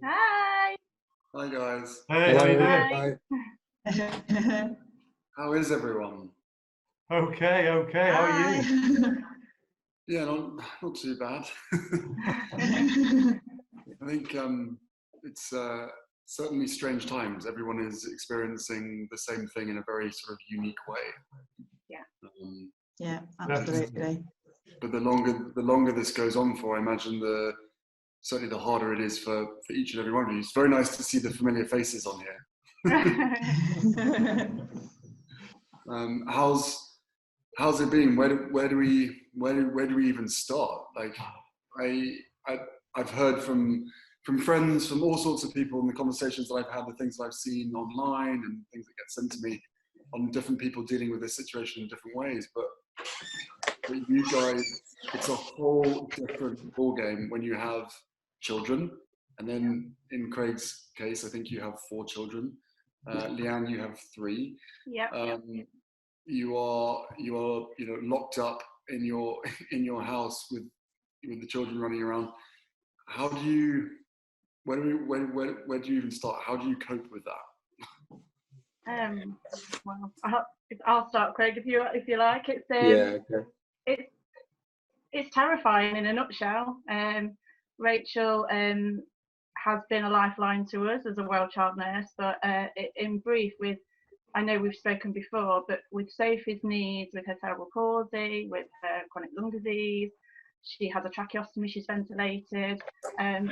Hi. Hi guys. Hey, how you doing? Hi. How is everyone? Okay, how are you? Yeah, not too bad. I think it's certainly strange times. Everyone is experiencing the same thing in a very sort of unique way. Yeah. Yeah, absolutely. But the longer this goes on for, I imagine certainly the harder it is for each and every one of you. It's very nice to see the familiar faces on here. How's it been? Where do we even start? Like, I've heard from friends, from all sorts of people in the conversations that I've had, the things that I've seen online and things that get sent to me on different people dealing with this situation in different ways. But you guys, it's a whole different ballgame when you have children. And then in Craig's case, I think you have 4 children. Leanne, you have 3. Yeah. You are locked up in your house with the children running around. How do you where do you even start? How do you cope with that? Well, I'll start, Craig, if you like. It's yeah, okay. It's terrifying in a nutshell. Rachel has been a lifeline to us as a well child nurse, but in brief, I know we've spoken before, but with Sophie's needs, with her cerebral palsy, with her chronic lung disease, she has a tracheostomy, she's ventilated.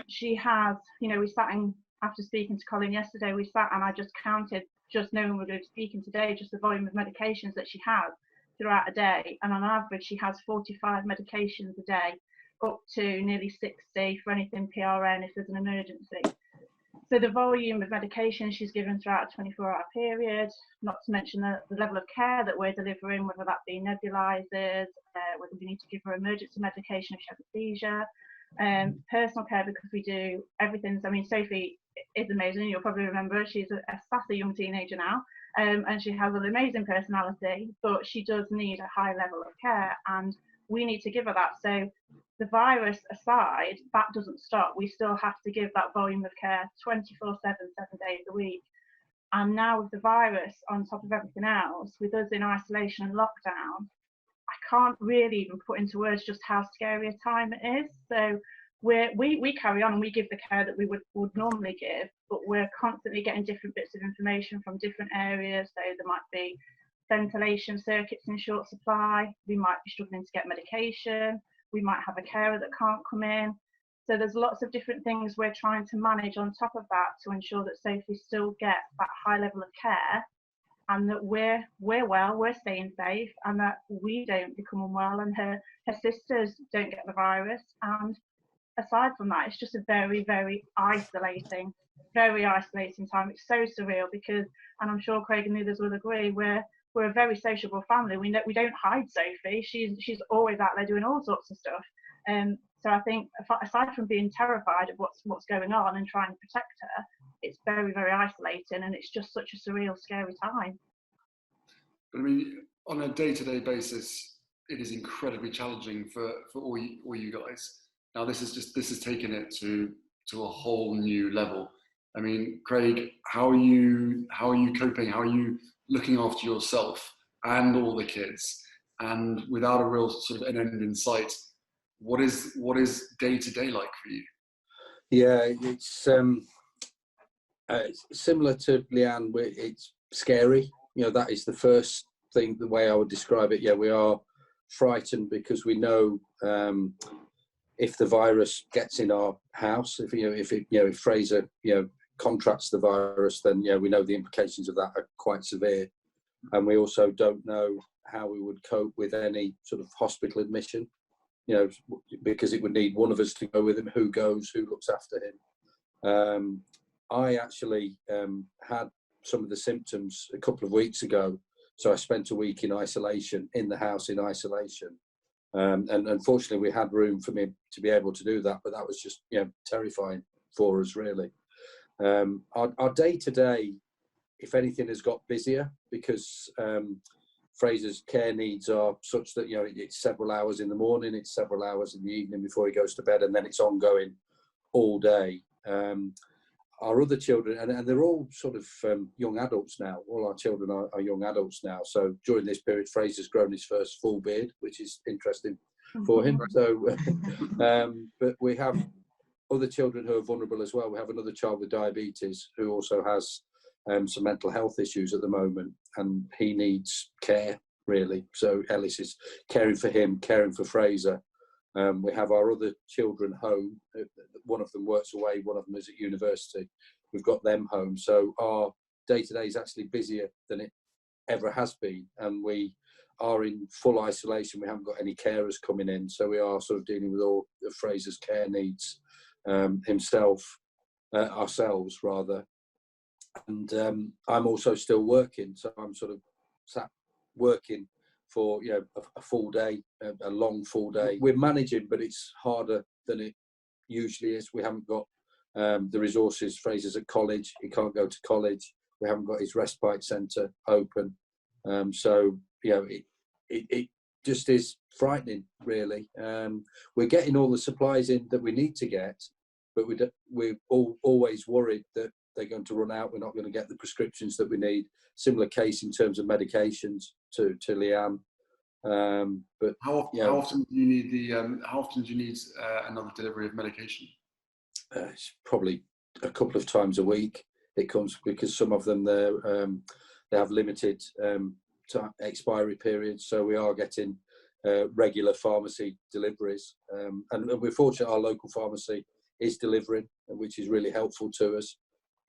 She has, we sat in, after speaking to Colin yesterday, we sat and I just counted, just knowing we're going to be speaking today, just the volume of medications that she has throughout a day. And on average, she has 45 medications a day, up to nearly 60 for anything PRN if there's an emergency. So the volume of medication she's given throughout a 24-hour period, not to mention the level of care that we're delivering, whether that be nebulizers, whether we need to give her emergency medication if she has a seizure, personal care, because we do everything. I mean, Sophie is amazing. You'll probably remember she's a sassy young teenager now, and she has an amazing personality, but she does need a high level of care, and we need to give her that. So the virus aside, that doesn't stop. We still have to give that volume of care 24/7, 7 days a week. And now with the virus on top of everything else, with us in isolation and lockdown, I can't really even put into words just how scary a time it is. So we carry on and we give the care that we would normally give, but we're constantly getting different bits of information from different areas. So there might be ventilation circuits in short supply. We might be struggling to get medication. We might have a carer that can't come in. So there's lots of different things we're trying to manage on top of that to ensure that Sophie still gets that high level of care, and that we're well, we're staying safe, and that we don't become unwell and her sisters don't get the virus. And aside from that, it's just a very, very isolating time. It's so surreal because, and I'm sure Craig and the others will agree, we're a very sociable family. We don't hide Sophie. She's always out there doing all sorts of stuff. So I think aside from being terrified of what's going on and trying to protect her, it's very, very isolating, and it's just such a surreal, scary time. But I mean, on a day-to-day basis, it is incredibly challenging for all you guys. Now this has taken it to a whole new level. I mean, Craig, how are you coping? How are you looking after yourself and all the kids, and without a real sort of an end in sight? What is day to day like for you? Yeah, it's similar to Leanne. It's scary. That is the first thing, the way I would describe it. Yeah, we are frightened because we know if the virus gets in our house, if Fraser contracts the virus, then we know the implications of that are quite severe, and we also don't know how we would cope with any sort of hospital admission, because it would need one of us to go with him. Who goes? Who looks after him? I actually had some of the symptoms a couple of weeks ago, so I spent a week in isolation, in the house in isolation. And unfortunately, we had room for me to be able to do that, but that was just terrifying for us, really. Our day-to-day, if anything, has got busier because Fraser's care needs are such that it's several hours in the morning, it's several hours in the evening before he goes to bed, and then it's ongoing all day. our other children, and they're all sort of young adults now. All our children are young adults now. So during this period, Fraser's grown his first full beard, which is interesting for him. So, but we have other children who are vulnerable as well. We have another child with diabetes who also has some mental health issues at the moment, and he needs care, really. So Ellis is caring for him, caring for Fraser. We have our other children home. One of them works away, one of them is at university. We've got them home. So our day-to-day is actually busier than it ever has been. And we are in full isolation. We haven't got any carers coming in. So we are sort of dealing with all of Fraser's care needs ourselves rather. And I'm also still working. So I'm sort of sat working for a full day, a long full day. We're managing, but it's harder than it usually is. We haven't got the resources. Fraser's at college; he can't go to college. We haven't got his respite centre open, so it just is frightening, really. We're getting all the supplies in that we need to get, but we're always worried that they're going to run out. We're not going to get the prescriptions that we need. Similar case in terms of medications to Leanne. But how often do you need another delivery of medication? It's probably a couple of times a week. It comes because some of them they have limited expiry periods, so we are getting regular pharmacy deliveries. And we're fortunate our local pharmacy is delivering, which is really helpful to us.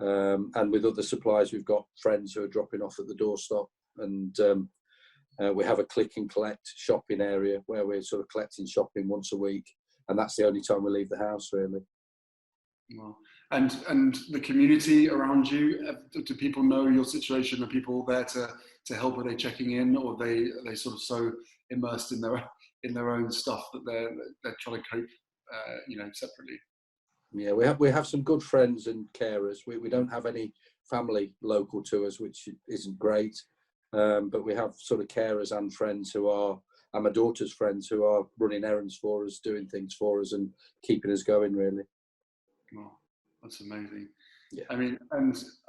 And with other supplies, we've got friends who are dropping off at the doorstep, and we have a click and collect shopping area where we're sort of collecting shopping once a week, and that's the only time we leave the house, really. Well, and the community around you, do people know your situation? Are people there to help? Are they checking in, or are they sort of so immersed in their own stuff that they're trying to cope, separately? Yeah, we have some good friends and carers. We don't have any family local to us, which isn't great. But we have sort of carers and friends and my daughter's friends who are running errands for us, doing things for us, and keeping us going, really. Well, that's amazing. Yeah. I mean,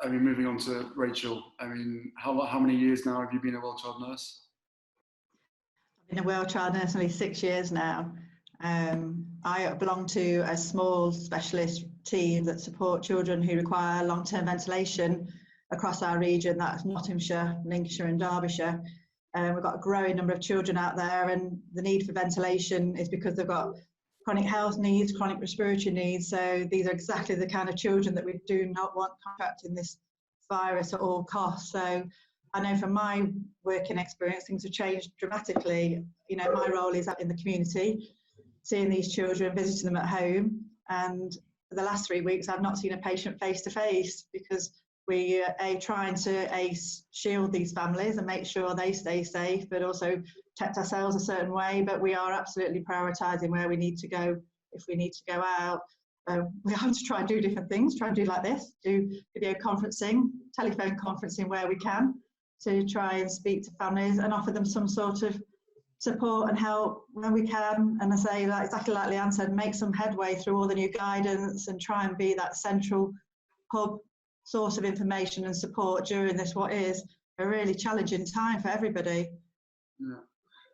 moving on to Rachel. I mean, how many years now have you been a well child nurse? I've been a well child nurse nearly 6 years now. I belong to a small specialist team that support children who require long-term ventilation across our region. That's Nottinghamshire, Lincolnshire and Derbyshire. We've got a growing number of children out there, and the need for ventilation is because they've got chronic health needs, chronic respiratory needs. So these are exactly the kind of children that we do not want contracting this virus at all costs. So I know from my working experience, things have changed dramatically. My role is up in the community, seeing these children, visiting them at home. And for the last 3 weeks, I've not seen a patient face to face because we are trying to shield these families and make sure they stay safe, but also protect ourselves a certain way. But we are absolutely prioritising where we need to go if we need to go out. We have to try and do different things, try and do like this, do video conferencing, telephone conferencing where we can, to try and speak to families and offer them some sort of support and help when we can. And I say, exactly like Leanne said, make some headway through all the new guidance and try and be that central hub source of information and support during this, what is a really challenging time for everybody. Yeah.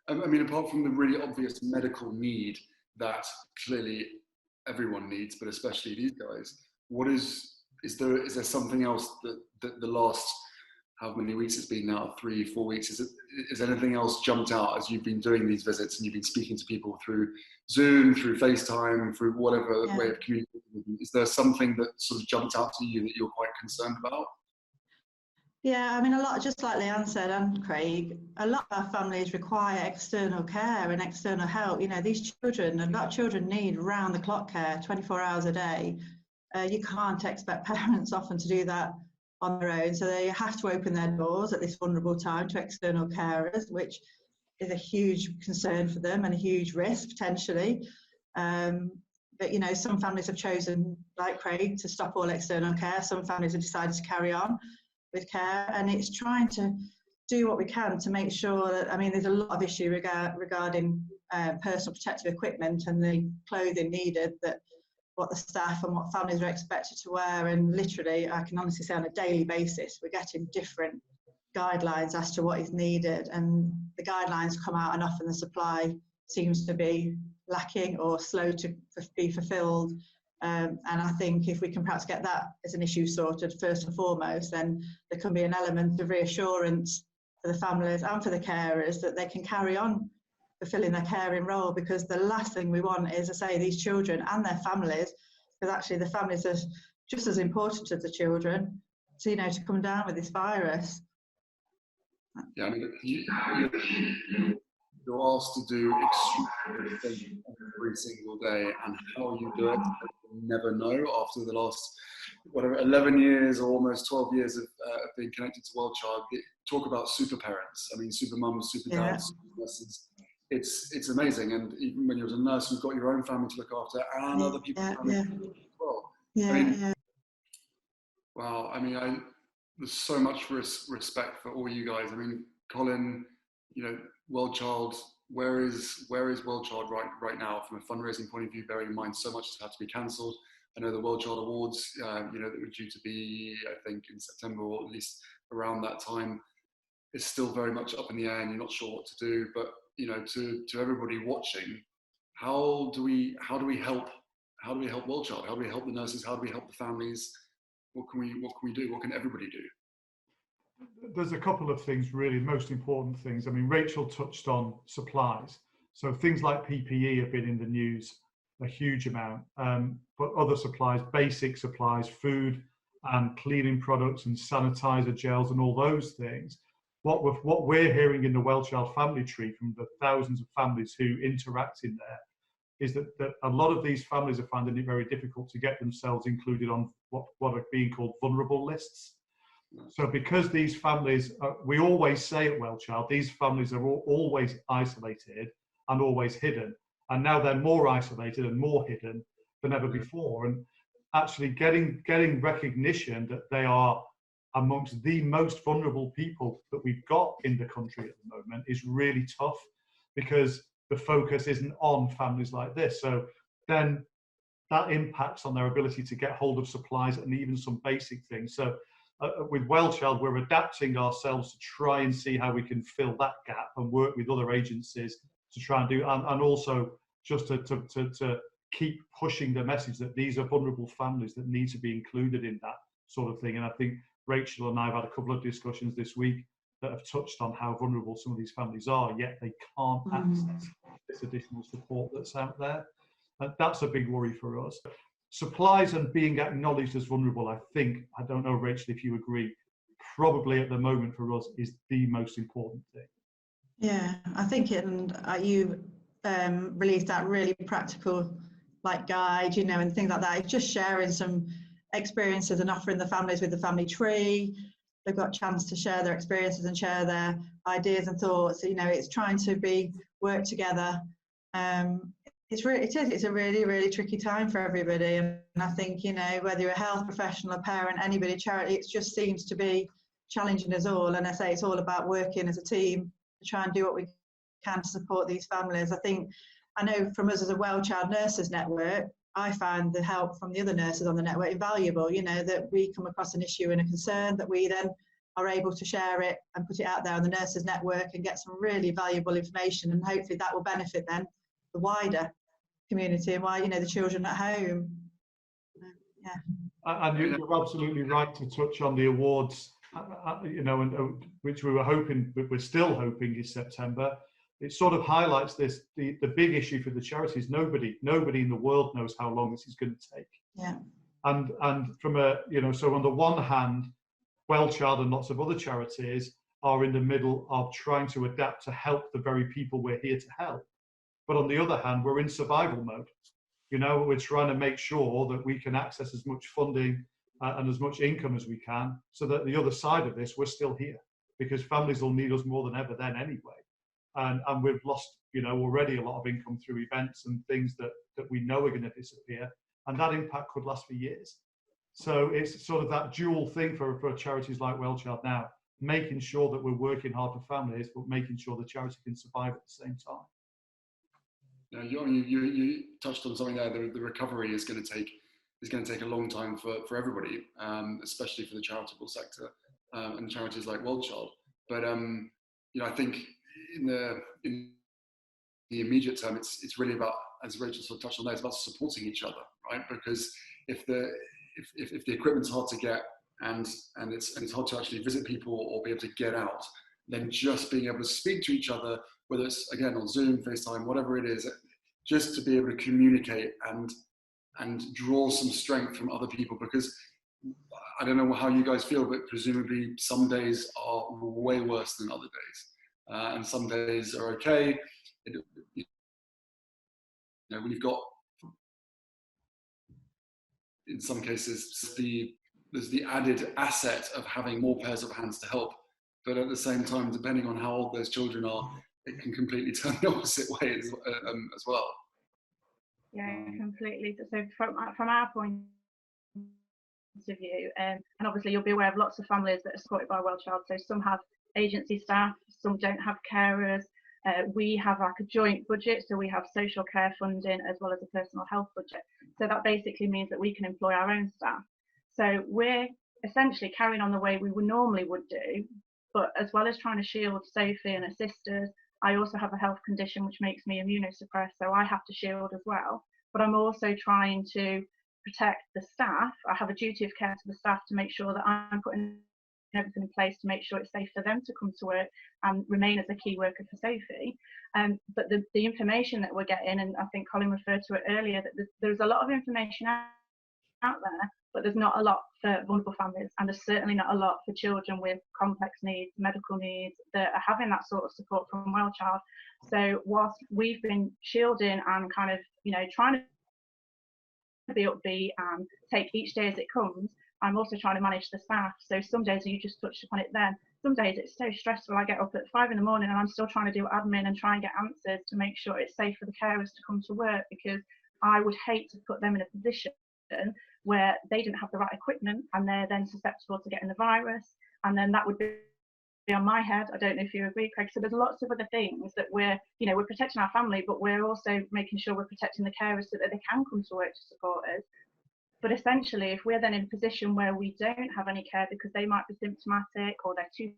I mean, apart from the really obvious medical need that clearly everyone needs, but especially these guys, is there something else that the last, how many weeks it's been now, 3-4 weeks, is anything else jumped out as you've been doing these visits and you've been speaking to people through Zoom, through FaceTime, through whatever way of communicating with them? Is there something that sort of jumped out to you that you're quite concerned about? Yeah, I mean, a lot, just like Leanne said and Craig, a lot of our families require external care and external help. These children, a lot of children need round-the-clock care, 24 hours a day. You can't expect parents often to do that on their own, so they have to open their doors at this vulnerable time to external carers, which is a huge concern for them and a huge risk potentially. But some families have chosen, like Craig, to stop all external care. Some families have decided to carry on with care, and it's trying to do what we can to make sure that, there's a lot of issue regarding personal protective equipment and the clothing needed that what the staff and what families are expected to wear. And literally, I can honestly say on a daily basis, we're getting different guidelines as to what is needed. And the guidelines come out and often the supply seems to be lacking or slow to be fulfilled. And I think if we can perhaps get that as an issue sorted first and foremost, then there can be an element of reassurance for the families and for the carers that they can carry on fulfilling their caring role, because the last thing we want is, I say, these children and their families, because actually the families are just as important as the children, so, to come down with this virus. Yeah, I mean, you're asked to do extraordinary things every single day, and how you do it, you never know. After the last, 11 years or almost 12 years of being connected to World Child, talk about super parents. I mean, super mums, super dads, super nurses. It's amazing. And even when you're a nurse, you've got your own family to look after and other people as well. Wow. I mean, there's so much respect for all you guys. I mean, Colin, World Child, where is World Child right now from a fundraising point of view, bearing in mind so much has had to be cancelled? I know the World Child Awards, that were due to be, I think, in September, or at least around that time, is still very much up in the air and you're not sure what to do. But, to everybody watching, how do we help World Child? How do we help the nurses? How do we help the families? What can we do? What can everybody do? There's a couple of things, really, most important things. I mean, Rachel touched on supplies. So things like PPE have been in the news a huge amount, but other supplies, basic supplies, food and cleaning products and sanitizer gels and all those things. What we're hearing in the Well Child family tree from the thousands of families who interact in there is that a lot of these families are finding it very difficult to get themselves included on what are being called vulnerable lists. So because these families, we always say at Well Child, these families are always isolated and always hidden. And now they're more isolated and more hidden than ever before. And actually getting recognition that they are amongst the most vulnerable people that we've got in the country at the moment is really tough, because the focus isn't on families like this. So then that impacts on their ability to get hold of supplies and even some basic things. So with Well Child, we're adapting ourselves to try and see how we can fill that gap and work with other agencies to try and do, and also just to keep pushing the message that these are vulnerable families that need to be included in that sort of thing. And I think Rachel and I have had a couple of discussions this week that have touched on how vulnerable some of these families are, yet they can't access this additional support that's out there. And that's a big worry for us. Supplies and being acknowledged as vulnerable, I don't know, Rachel, if you agree, probably at the moment for us is the most important thing. Yeah, I think you released that really practical guide, and things like that. It's just sharing some experiences and offering the families with the family tree. They've got a chance to share their experiences and share their ideas and thoughts. It's trying to work together. It's a really, really tricky time for everybody. And I think, whether you're a health professional, a parent, anybody, charity, it just seems to be challenging us all. And I say it's all about working as a team to try and do what we can to support these families. I know from us as a Well Child Nurses Network, I find the help from the other nurses on the network invaluable, that we come across an issue and a concern that we then are able to share it and put it out there on the nurses network and get some really valuable information, and hopefully that will benefit then the wider community and the children at home. And you're absolutely right to touch on the awards, which we were hoping, but we're still hoping is September. It sort of highlights the big issue for the charities. Nobody in the world knows how long this is going to take. Yeah. And from so on the one hand, Well Child and lots of other charities are in the middle of trying to adapt to help the very people we're here to help. But on the other hand, we're in survival mode. We're trying to make sure that we can access as much funding and as much income as we can, so that the other side of this, we're still here, because families will need us more than ever then anyway. And we've lost, already a lot of income through events and things that we know are going to disappear, and that impact could last for years. So it's sort of that dual thing for charities like Well Child now, making sure that we're working hard for families, but making sure the charity can survive at the same time. You touched on something there. The recovery is going to take a long time for everybody, especially for the charitable sector and charities like World Child. But I think in the immediate term, it's really about, as Rachel sort of touched on there, it's about supporting each other, right? Because if the equipment's hard to get and it's hard to actually visit people or be able to get out, then just being able to speak to each other, whether it's again on Zoom, FaceTime, whatever it is, just to be able to communicate and draw some strength from other people. Because I don't know how you guys feel, but presumably some days are way worse than other days, and some days are okay. When you've got, in some cases, there's the added asset of having more pairs of hands to help, but at the same time, depending on how old those children are, it can completely turn the opposite way as well. Yeah, completely. So from our point of view, and obviously you'll be aware of lots of families that are supported by World Child. So some have agency staff, some don't have carers. We have like a joint budget, so we have social care funding as well as a personal health budget. So that basically means that we can employ our own staff. So we're essentially carrying on the way we normally would do, but as well as trying to shield Sophie and her sisters, I also have a health condition which makes me immunosuppressed, so I have to shield as well. But I'm also trying to protect the staff. I have a duty of care to the staff to make sure that I'm putting everything in place to make sure it's safe for them to come to work and remain as a key worker for Sophie. But the information that we're getting, and I think Colin referred to it earlier, that there's a lot of information out there, but there's not a lot for vulnerable families, and there's certainly not a lot for children with complex needs, medical needs, that are having that sort of support from World Child. So whilst we've been shielding and kind of, trying to be upbeat and take each day as it comes, I'm also trying to manage the staff. So some days, you just touched upon it then, some days it's so stressful. I get up at 5 a.m. and I'm still trying to do admin and try and get answers to make sure it's safe for the carers to come to work, because I would hate to put them in a position where they didn't have the right equipment and they're then susceptible to getting the virus, and then that would be on my head. I don't know if you agree, Craig. So there's lots of other things that we're protecting our family, but we're also making sure we're protecting the carers so that they can come to work to support us. But essentially, if we're then in a position where we don't have any care because they might be symptomatic or they're too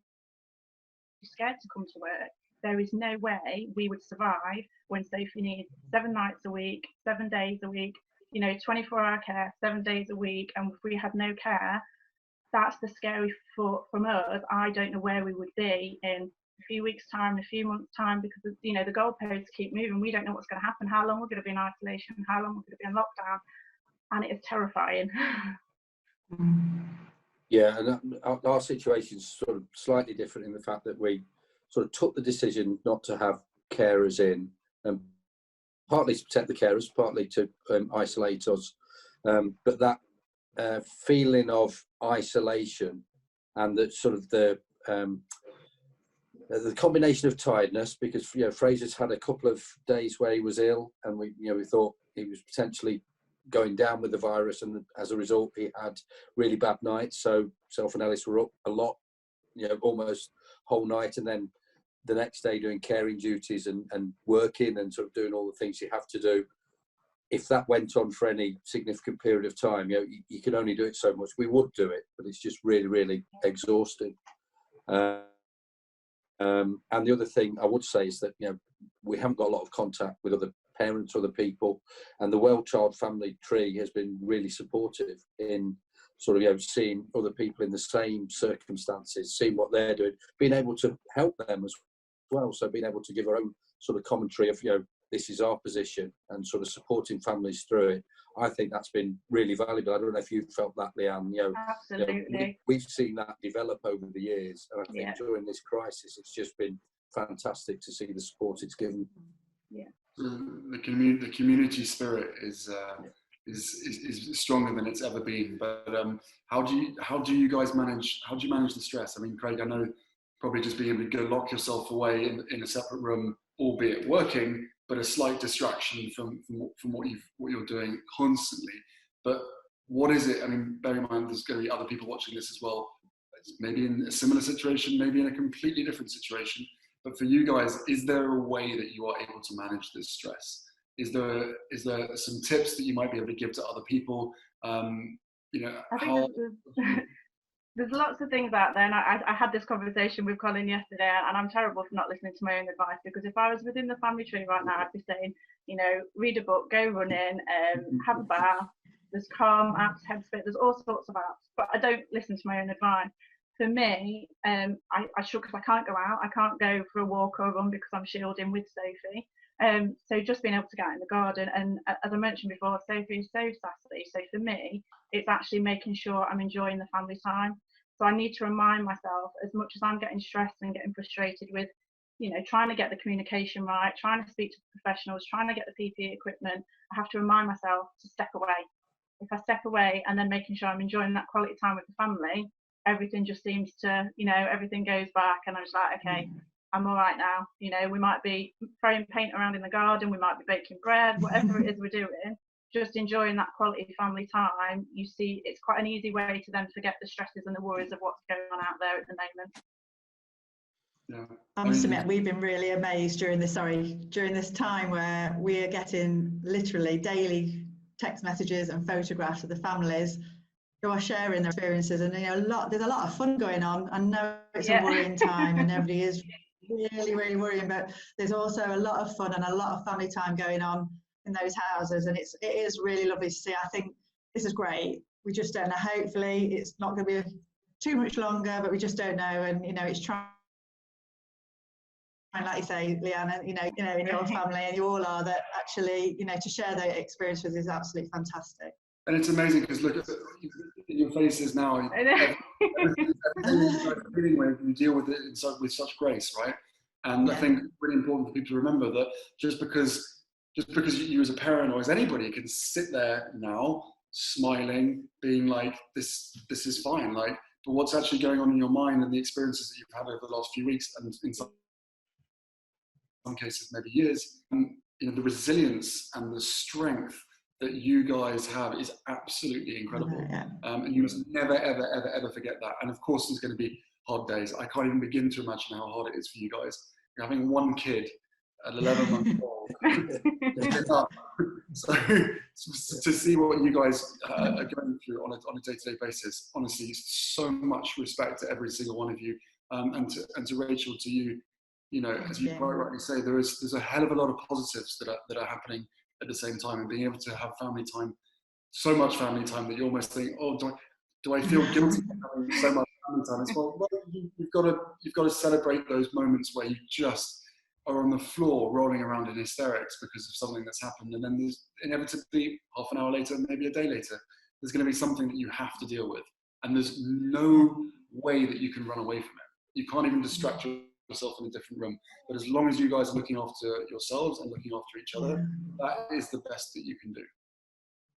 scared to come to work, there is no way we would survive when Sophie needs 7 nights a week, 7 days a week, 24-hour care, 7 days a week. And if we had no care, that's the scary thought from us. I don't know where we would be in a few weeks' time, a few months' time, because the goalposts keep moving. We don't know what's going to happen, how long we're going to be in isolation, how long we're going to be in lockdown, and it is terrifying. Yeah, and our situation's sort of slightly different in the fact that we sort of took the decision not to have carers in, partly to protect the carers, partly to isolate us. But that feeling of isolation and that sort of the combination of tiredness, because Fraser's had a couple of days where he was ill, and we thought he was potentially going down with the virus, and as a result he had really bad nights. So self and Ellis were up a lot, almost whole night, and then the next day doing caring duties and working and sort of doing all the things you have to do. If that went on for any significant period of time, you can only do it so much. We would do it, but it's just really, really exhausting. And the other thing I would say is that we haven't got a lot of contact with other parents, other people, and the Well Child family tree has been really supportive in sort of seeing other people in the same circumstances, seeing what they're doing, being able to help them as well. So being able to give our own sort of commentary of this is our position, and sort of supporting families through it. I think that's been really valuable. I don't know if you felt that, Leanne. Absolutely. We've seen that develop over the years, and I think during this crisis, it's just been fantastic to see the support it's given. Yeah. The community spirit is stronger than it's ever been. But how do you guys manage the stress? I mean, Craig, I know probably just being able to go lock yourself away in a separate room, albeit working, but a slight distraction from what you're doing constantly. But what is it? I mean, bear in mind there's going to be other people watching this as well, maybe in a similar situation, maybe in a completely different situation. But for you guys, is there a way that you are able to manage this stress? Is there some tips that you might be able to give to other people? You know, I think there's lots of things out there, and I had this conversation with Colin yesterday, and I'm terrible for not listening to my own advice, because if I was within the family tree right now, I'd be saying, you know, read a book, go running, have a bath. There's Calm apps, Headspace, there's all sorts of apps, but I don't listen to my own advice. For me, I struggle because I can't go out. I can't go for a walk or a run because I'm shielding with Sophie. So just being able to get out in the garden, and as I mentioned before, Sophie is so sassy. So for me, it's actually making sure I'm enjoying the family time. So I need to remind myself, as much as I'm getting stressed and getting frustrated with, you know, trying to get the communication right, trying to speak to professionals, trying to get the PPE equipment, I have to remind myself to step away. If I step away and then making sure I'm enjoying that quality time with the family, everything just seems to, you know, everything goes back, and I'm just like, okay, I'm all right now. You know, we might be throwing paint around in the garden, we might be baking bread, whatever it is we're doing, just enjoying that quality family time. You see, it's quite an easy way to then forget the stresses and the worries of what's going on out there at the moment. Yeah. I must admit, we've been really amazed during this time where we are getting literally daily text messages and photographs of the families who are sharing their experiences, and you know, there's a lot of fun going on. I know it's a worrying time, and everybody is really worrying, but there's also a lot of fun and a lot of family time going on in those houses, and it is really lovely to see. I think this is great. We just don't know. Hopefully, it's not going to be too much longer, but we just don't know. And you know, it's trying, like you say, Leanne, you know, in your family, and you all are, that actually, you know, to share their experiences is absolutely fantastic. And it's amazing because look at your faces now. Everything you're dealing with, you deal with it with such grace, right? And I think it's really important for people to remember that just because you as a parent or as anybody can sit there now smiling, being like, this is fine, like, but what's actually going on in your mind and the experiences that you've had over the last few weeks, and in some cases maybe years, you know, the resilience and the strength that you guys have is absolutely incredible. And you must never ever forget that. And of course there's going to be hard days. I can't even begin to imagine how hard it is for you guys. You're having one kid at 11 months old. So to see what you guys are going through on a day-to-day basis, honestly, so much respect to every single one of you, and to Rachel, to you. You know, as you quite rightly say, there's a hell of a lot of positives that are happening at the same time, and being able to have family time, so much family time that you almost think, oh, do I feel guilty for having so much family time? It's well, you've got to celebrate those moments where you just are on the floor rolling around in hysterics because of something that's happened, and then there's inevitably half an hour later, maybe a day later, there's going to be something that you have to deal with, and there's no way that you can run away from it. You can't even distract yourself in a different room. But as long as you guys are looking after yourselves and looking after each other, that is the best that you can do.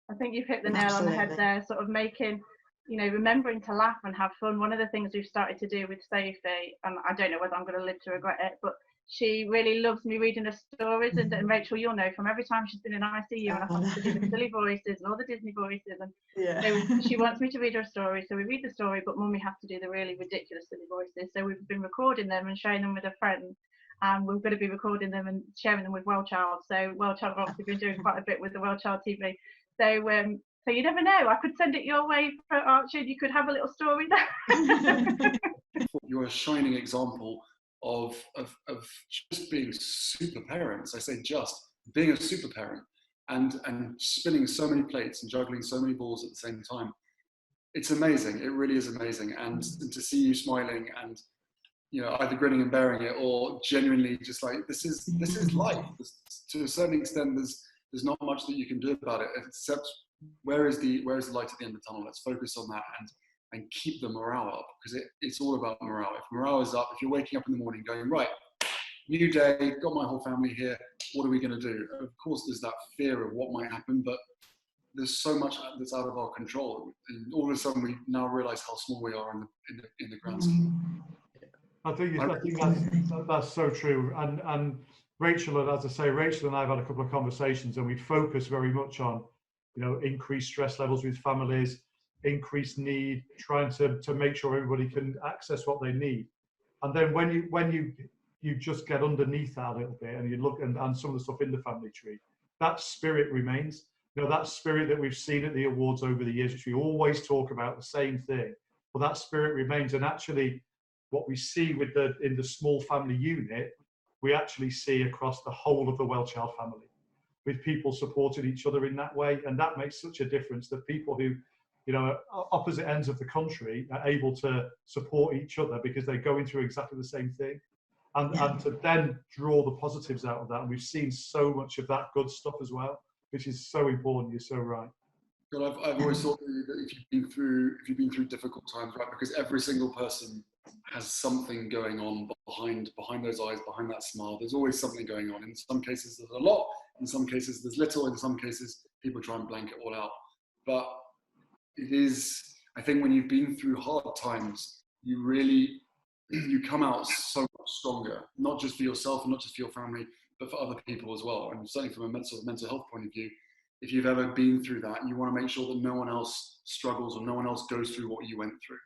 I think you've hit the nail on the head there, sort of making, you know, remembering to laugh and have fun. One of the things we've started to do with Sophie, and I don't know whether I'm going to live to regret it, but she really loves me reading her stories. And Rachel, you'll know from every time she's been in ICU and I've had to do the silly voices and all the Disney voices, and so she wants me to read her story. So we read the story, but Mummy has to do the really ridiculous silly voices. So we've been recording them and sharing them with her friends, and we're going to be recording them and sharing them with Wellchild. So Wellchild have obviously been doing quite a bit with the Wellchild TV. So you never know. I could send it your way for Archie. You could have a little story there. You're a shining example of just being super parents. I say just being a super parent and spinning so many plates and juggling so many balls at the same time. It's amazing. It really is amazing. And to see you smiling and, you know, either grinning and bearing it or genuinely just like, this is life. To a certain extent, there's not much that you can do about it except where is the light at the end of the tunnel. Let's focus on that and keep the morale up, because it's all about morale. If morale is up, if you're waking up in the morning going, right, new day, got my whole family here, what are we going to do? Of course, there's that fear of what might happen, but there's so much that's out of our control. And all of a sudden, we now realize how small we are in the grand scheme. I think that's so true. And Rachel, as I say, Rachel and I have had a couple of conversations, and we focus very much on, you know, increased stress levels with families, increased need, trying to make sure everybody can access what they need. And then when you just get underneath that a little bit and you look and some of the stuff in the family tree, that spirit remains. You know, that spirit that we've seen at the awards over the years, which we always talk about the same thing, well, that spirit remains. And actually, what we see with in the small family unit, we actually see across the whole of the Well-Child family, with people supporting each other in that way. And that makes such a difference, that people who, you know, opposite ends of the country are able to support each other because they're going through exactly the same thing. And to then draw the positives out of that. And we've seen so much of that good stuff as well, which is so important. You're so right. But I've always thought that if you've been through difficult times, right, because every single person has something going on behind those eyes, behind that smile. There's always something going on. In some cases, there's a lot. In some cases, there's little. In some cases, people try and blank it all out. But it is, I think, when you've been through hard times, you come out so much stronger, not just for yourself and not just for your family, but for other people as well. And certainly from a mental health point of view, if you've ever been through that, you want to make sure that no one else struggles or no one else goes through what you went through.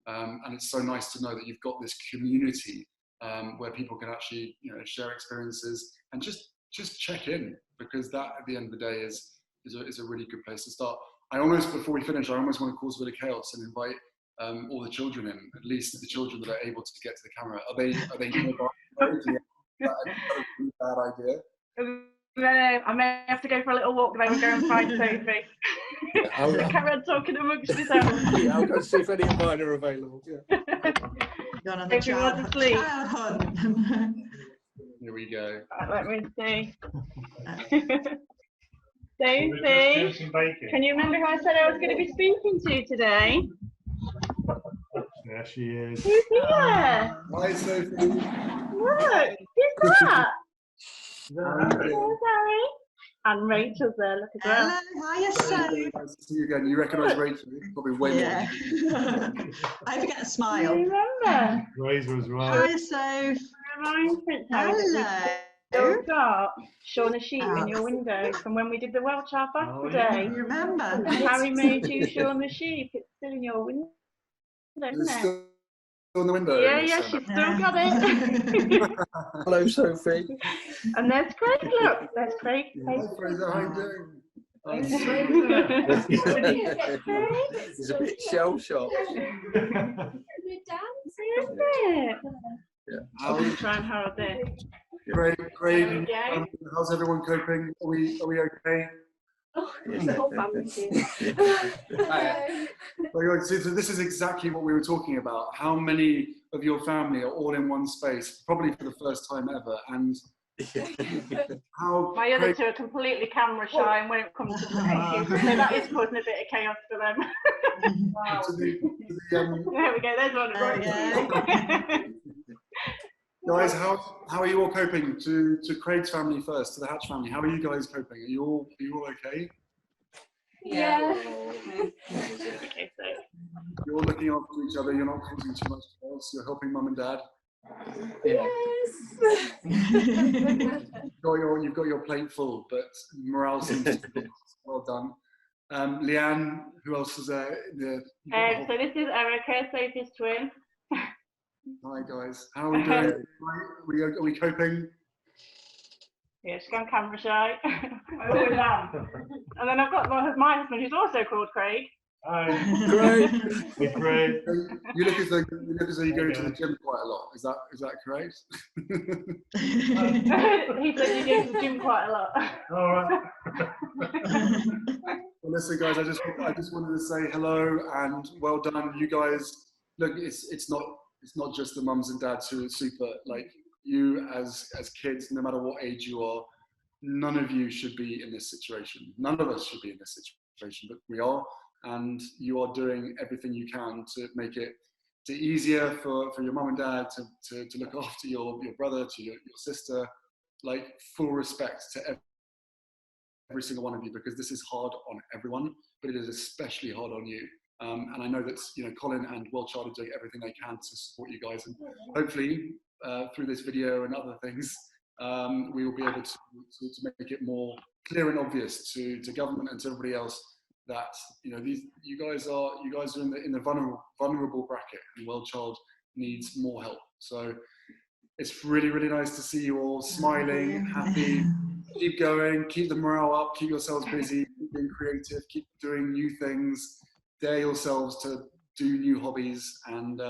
And it's so nice to know that you've got this community where people can actually, you know, share experiences and just check in, because that at the end of the day is a really good place to start. Before we finish, I almost want to cause a bit of chaos and invite all the children in, at least the children that are able to get to the camera. Are they nearby? That's a bad idea. I may have to go for a little walk then and go and find Sophie. Yeah, Carry on talking amongst yourselves. yeah, I'll go see if any of mine are available. Yeah. Gone on the child hunt. Here we go. Let me see. Sophie, can you remember who I said I was going to be speaking to today? There she is. Who's here? Hi, Sophie. Look, who's that? Hello, Zoe. And Rachel's there, look as well. Hello, hiya, Sophie. Nice to see you again. You recognise Rachel? Probably way more. I forget to Do smile. you remember? Razor as well. Hi, Soph. Hello. Hello. You've got Shaun the Sheep in your window from when we did the Well-Child Birthday Day. You remember? Harry made you Shaun the Sheep. It's still in your window, isn't It's it? still in the window. Yeah, she's still got it. Hello, Sophie. And there's Craig, look. There's Craig. Hi, Fraser. How you doing? He's a bit shell-shocked. Yeah. I'll try and hold this. Craig, how's everyone coping? Are we okay? Oh, the whole family's here. So this is exactly what we were talking about. How many of your family are all in one space, probably for the first time ever, and how My other two are completely camera shy, and when it comes to the computers, so that is causing a bit of chaos for them. Wow. There we go. There's one. Right. Guys, how are you all coping? To Craig's family first, to the Hatch family. How are you guys coping? Are you all okay? Yeah. Okay, so You're all looking after each other. You're not causing too much chaos. You're helping mum and dad. Yes. You've got your plate full, but morale seems to be well done. Leanne, who else is there? so this is Erica, Sophie's twin. Hi guys, how are we doing? Are we coping? Yeah, she's gone camera shy. I always am. And then I've got my husband, who's also called Craig. Hi. Great. Hey, Craig. You look as though you go to the gym quite a lot. Is that correct? He said you go to the gym quite a lot. All right. Well, listen, guys, I just wanted to say hello and well done. You guys, look, it's not just the mums and dads who are super. Like you as kids, no matter what age you are, none of you should be in this situation. None of us should be in this situation, but we are. And you are doing everything you can to make it easier for your mum and dad to look after your brother, to your sister. Like, full respect to every single one of you, because this is hard on everyone, but it is especially hard on you. And I know that, you know, Colin and Well-Child are doing everything they can to support you guys, and hopefully through this video and other things, we will be able to make it more clear and obvious to government and to everybody else that, you know, you guys are in the vulnerable bracket, and Well-Child needs more help. So it's really, really nice to see you all smiling, happy, keep going, keep the morale up, keep yourselves busy, keep being creative, keep doing new things, dare yourselves to do new hobbies, and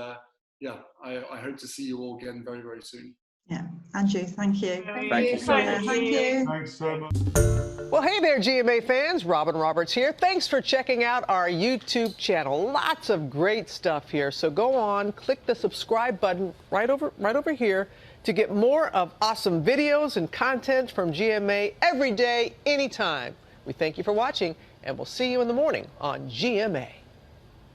yeah, I hope to see you all again very, very soon. Yeah, Andrew, thank you. Thank you so much. Thank you. Thanks so much. Well, hey there, GMA fans. Robin Roberts here. Thanks for checking out our YouTube channel. Lots of great stuff here. So go on, click the subscribe button right over here to get more of awesome videos and content from GMA every day, anytime. We thank you for watching, and we'll see you in the morning on GMA.